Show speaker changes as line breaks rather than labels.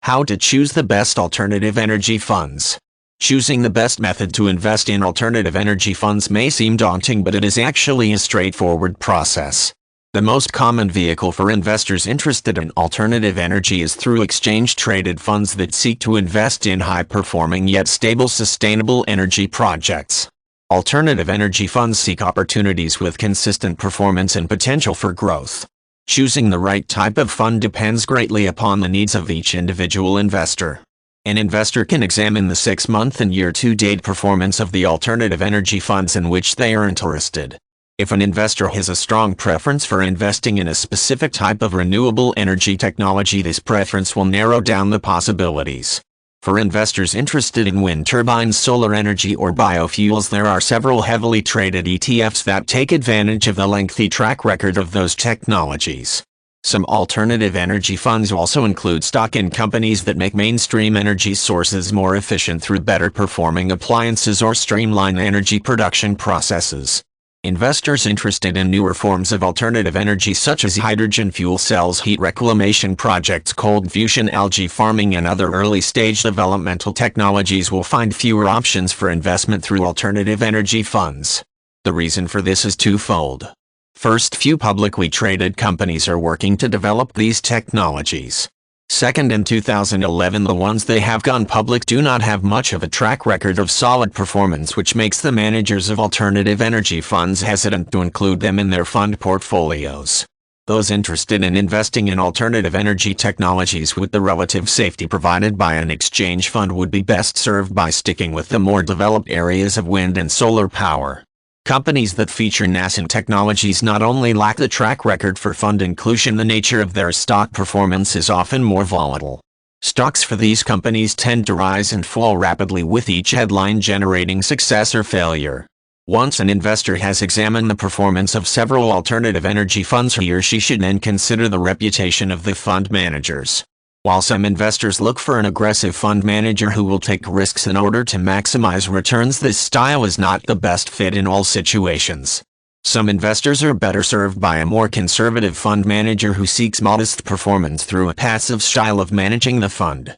How to choose the best alternative energy funds. Choosing the best method to invest in alternative energy funds may seem daunting, but it is actually a straightforward process. The most common vehicle for investors interested in alternative energy is through exchange-traded funds that seek to invest in high-performing yet stable sustainable energy projects. Alternative energy funds seek opportunities with consistent performance and potential for growth. Choosing the right type of fund depends greatly upon the needs of each individual investor. An investor can examine the 6-month and year-to-date performance of the alternative energy funds in which they are interested. If an investor has a strong preference for investing in a specific type of renewable energy technology, this preference will narrow down the possibilities. For investors interested in wind turbines, solar energy, or biofuels, there are several heavily traded ETFs that take advantage of the lengthy track record of those technologies. Some alternative energy funds also include stock in companies that make mainstream energy sources more efficient through better performing appliances or streamline energy production processes. Investors interested in newer forms of alternative energy such as hydrogen fuel cells, heat reclamation projects, cold fusion, algae farming, and other early-stage developmental technologies will find fewer options for investment through alternative energy funds. The reason for this is twofold. First, few publicly traded companies are working to develop these technologies. Second, in 2011, the ones that have gone public do not have much of a track record of solid performance, which makes the managers of alternative energy funds hesitant to include them in their fund portfolios. Those interested in investing in alternative energy technologies with the relative safety provided by an exchange fund would be best served by sticking with the more developed areas of wind and solar power. Companies that feature nascent technologies not only lack the track record for fund inclusion, the nature of their stock performance is often more volatile. Stocks for these companies tend to rise and fall rapidly, with each headline generating success or failure. Once an investor has examined the performance of several alternative energy funds, he or she should then consider the reputation of the fund managers. While some investors look for an aggressive fund manager who will take risks in order to maximize returns, this style is not the best fit in all situations. Some investors are better served by a more conservative fund manager who seeks modest performance through a passive style of managing the fund.